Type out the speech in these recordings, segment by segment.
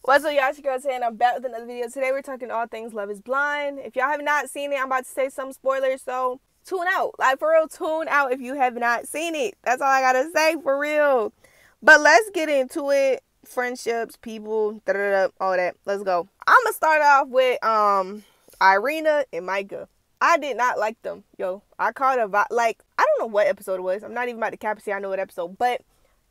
What's up, y'all? It's your girl Tay, and I'm back with another video. Today we're talking all things Love is Blind. If y'all have not seen it, I'm about to say some spoilers, so tune out. Like, for real, tune out if you have not seen it. That's all I gotta say, for real. But let's get into it. Friendships, people, da-da-da, all that. Let's go. I'm gonna start off with Irina and Micah. I did not like them, yo. I called a like, I don't know what episode it was. I'm not even about to cap and say I know what episode, but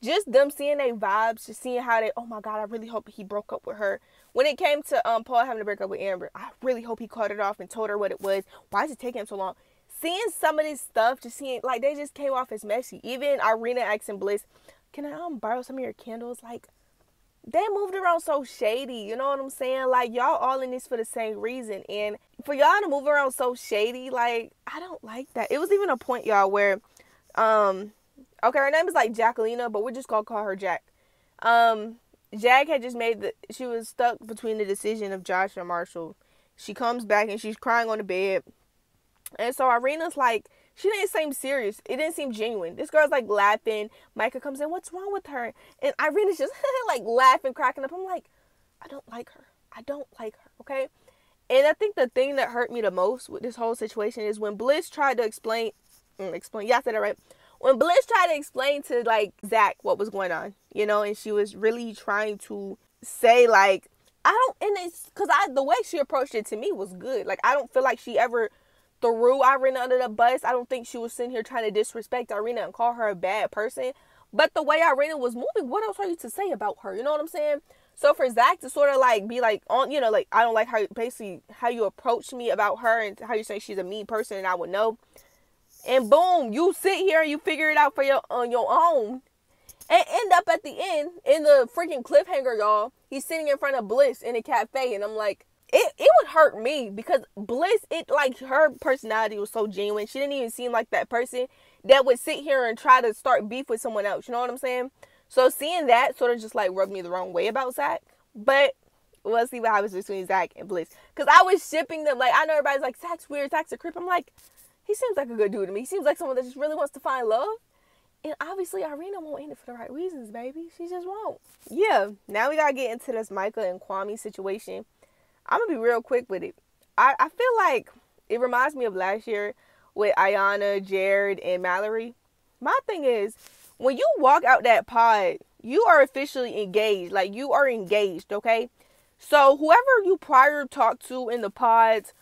just them seeing their vibes, just seeing how they, oh my God, I really hope he broke up with her. When it came to Paul having to break up with Amber, I really hope he called it off and told her what it was. Why is it taking him so long? Seeing some of this stuff, just seeing, like, they just came off as messy. Even Irina asking Bliss, can I borrow some of your candles? Like, they moved around so shady, you know what I'm saying? Like, y'all all in this for the same reason. And for y'all to move around so shady, like, I don't like that. It was even a point, y'all, where, okay, her name is like Jacquelina, but we're just gonna call her Jack. Jack had just she was stuck between the decision of Josh and Marshall. She comes back and she's crying on the bed. And so Irina's like, she didn't seem serious. It didn't seem genuine. This girl's like laughing. Micah comes in, what's wrong with her? And Irina's just like laughing, cracking up. I'm like, I don't like her. I don't like her, okay? And I think the thing that hurt me the most with this whole situation is when Bliss tried to explain, yeah, I said it right. When Bliss tried to explain to, like, Zach what was going on, you know, and she was really trying to say, like, and it's, because the way she approached it to me was good. Like, I don't feel like she ever threw Irina under the bus. I don't think she was sitting here trying to disrespect Irina and call her a bad person. But the way Irina was moving, what else are you to say about her? You know what I'm saying? So for Zach to sort of like be like, on, you know, like, I don't like how, basically, how you approach me about her and how you say she's a mean person and I would know. And boom, you sit here and you figure it out on your own. And end up at the end in the freaking cliffhanger, y'all. He's sitting in front of Bliss in a cafe. And I'm like, it would hurt me because Bliss, like, her personality was so genuine. She didn't even seem like that person that would sit here and try to start beef with someone else. You know what I'm saying? So seeing that sort of just like rubbed me the wrong way about Zach. But we'll see what happens between Zach and Bliss. Because I was shipping them. Like, I know everybody's like, Zach's weird, Zach's a creep. I'm like, he seems like a good dude to me. He seems like someone that just really wants to find love. And obviously, Irina won't end it for the right reasons, baby. She just won't. Yeah, now we gotta get into this Micah and Kwame situation. I'm gonna be real quick with it. I feel like it reminds me of last year with Ayana, Jared, and Mallory. My thing is, when you walk out that pod, you are officially engaged. Like, you are engaged, okay? So whoever you prior talked to in the pods,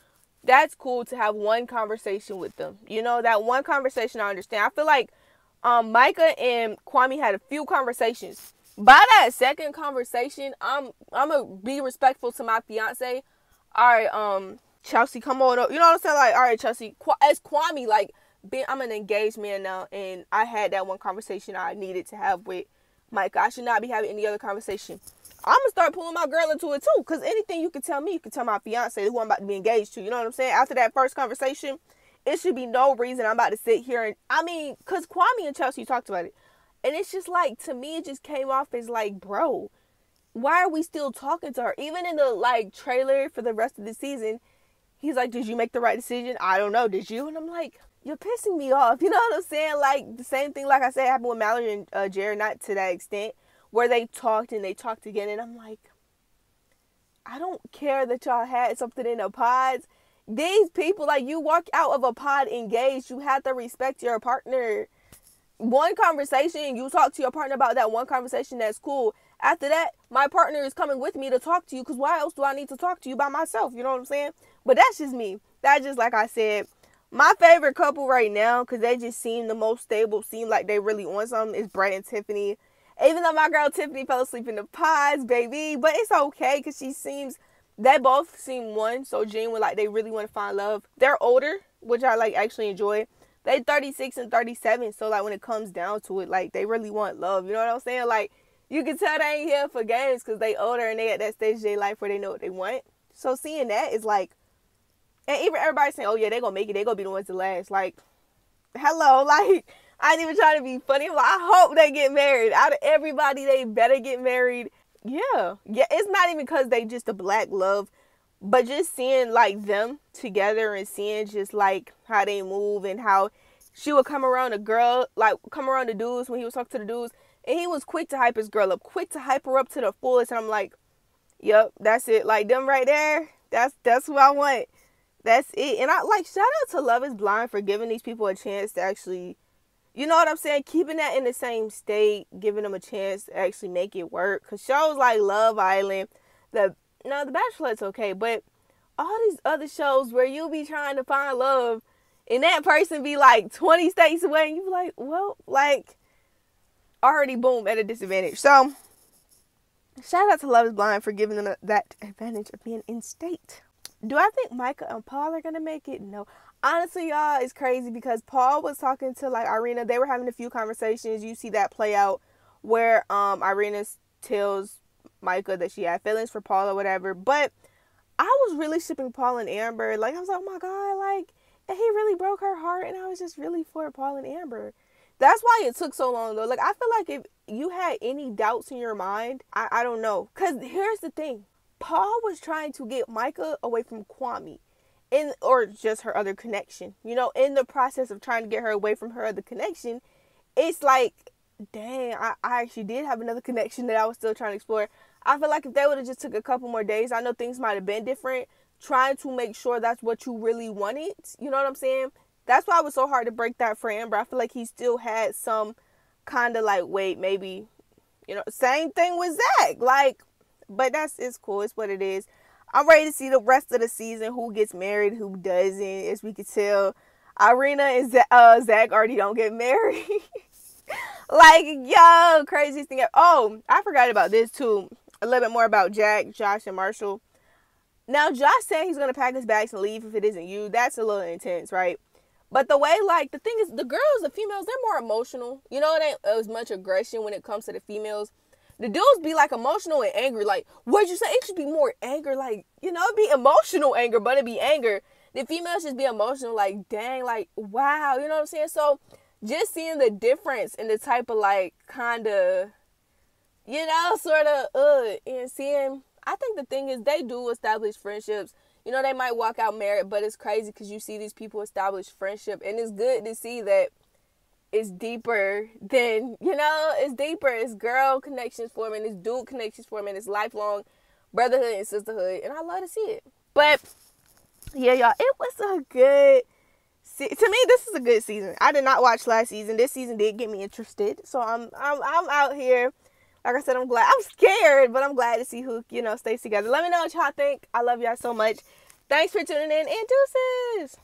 that's cool to have one conversation with them. You know, that one conversation I understand. I feel like Micah and Kwame had a few conversations. By that second conversation, I'm gonna be respectful to my fiance. All right, Chelsea, come on up. You know what I'm saying? Like, all right, Chelsea, as Kwame, like, I'm an engaged man now, and I had that one conversation I needed to have with Micah. I should not be having any other conversation. I'm gonna start pulling my girl into it too, because anything you can tell me, you can tell my fiance who I'm about to be engaged to. You know what I'm saying? After that first conversation, it should be no reason I'm about to sit here and, I mean, because Kwame and Chelsea talked about it, and it's just like, to me, it just came off as like, bro, why are we still talking to her? Even in the, like, trailer for the rest of the season, he's like, did you make the right decision? I don't know, did you? And I'm like, you're pissing me off. You know what I'm saying? Like, the same thing, like I said, happened with Mallory and Jared, not to that extent, where they talked and they talked again, and I'm like, I don't care that y'all had something in the pods. These people, like, you walk out of a pod engaged, you have to respect your partner. One conversation, you talk to your partner about that one conversation, that's cool. After that, my partner is coming with me to talk to you, because why else do I need to talk to you by myself? You know what I'm saying? But that's just me. That's just, like I said, my favorite couple right now, because they just seem the most stable, seem like they really on something, is Brett and Tiffany. Even though my girl Tiffany fell asleep in the pods, baby. But it's okay, because they both seem so genuine, like they really want to find love. They're older, which I, like, actually enjoy. They 36 and 37, so, like, when it comes down to it, like, they really want love. You know what I'm saying? Like, you can tell they ain't here for games because they older and they at that stage of their life where they know what they want. So seeing that is like, and even everybody saying, oh yeah, they gonna make it, they gonna be the ones to last. Like, hello, like, I ain't even trying to be funny. I'm like, I hope they get married. Out of everybody, they better get married. Yeah, it's not even because they just a black love, but just seeing, like, them together and seeing just, like, how they move and how she would come around the dudes when he was talking to the dudes, and he was quick to hype his girl up, quick to hype her up to the fullest, and I'm like, Yep, that's it. Like them right there. That's who I want. That's it. And I like shout out to Love Is Blind for giving these people a chance to actually, you know what I'm saying, keeping that in the same state, giving them a chance to actually make it work. Cause shows like Love Island, the Bachelor's okay, but all these other shows where you'll be trying to find love and that person be like 20 states away and you be like, well, like already boom at a disadvantage. So shout out to Love Is Blind for giving them that advantage of being in state. Do I think Micah and Paul are gonna make it? No. Honestly, y'all, it's crazy because Paul was talking to like Irina. They were having a few conversations. You see that play out where Irina tells Micah that she had feelings for Paul or whatever. But I was really shipping Paul and Amber. Like I was like, oh my god, like and he really broke her heart, and I was just really for Paul and Amber. That's why it took so long though. Like I feel like if you had any doubts in your mind, I don't know. Cause here's the thing. Paul was trying to get Micah away from Kwame. Or just her other connection. You know, in the process of trying to get her away from her other connection, it's like, dang, I actually did have another connection that I was still trying to explore. I feel like if they would have just took a couple more days, I know things might have been different. Trying to make sure that's what you really wanted. You know what I'm saying? That's why it was so hard to break that for Amber. I feel like he still had some kind of like, wait, maybe, you know, same thing with Zach. Like, but it's cool. It's what it is. I'm ready to see the rest of the season, who gets married, who doesn't. As we can tell, Irina and Zach already don't get married. Like, yo, craziest thing ever. Oh, I forgot about this too. A little bit more about Jack, Josh, and Marshall. Now, Josh said he's going to pack his bags and leave if it isn't you. That's a little intense, right? But the way, like, the thing is, the girls, the females, they're more emotional. You know, it ain't as much aggression when it comes to the females. The dudes be like emotional and angry. Like, what'd you say? It should be more anger. Like, you know, it'd be emotional anger, but it'd be anger. The females just be emotional. Like, dang, like, wow. You know what I'm saying? So, just seeing the difference in the type of, like, kind of, you know, sort of, and seeing, I think the thing is they do establish friendships. You know, they might walk out married, but it's crazy because you see these people establish friendship. And it's good to see that it's deeper than, you know, it's deeper. It's girl connections forming, it's dude connections forming, it's lifelong brotherhood and sisterhood. And I love to see it. But, yeah, y'all, it was a good, to me, this is a good season. I did not watch last season. This season did get me interested. So I'm out here. Like I said, I'm glad. I'm scared, but I'm glad to see who, you know, stays together. Let me know what y'all think. I love y'all so much. Thanks for tuning in, and deuces.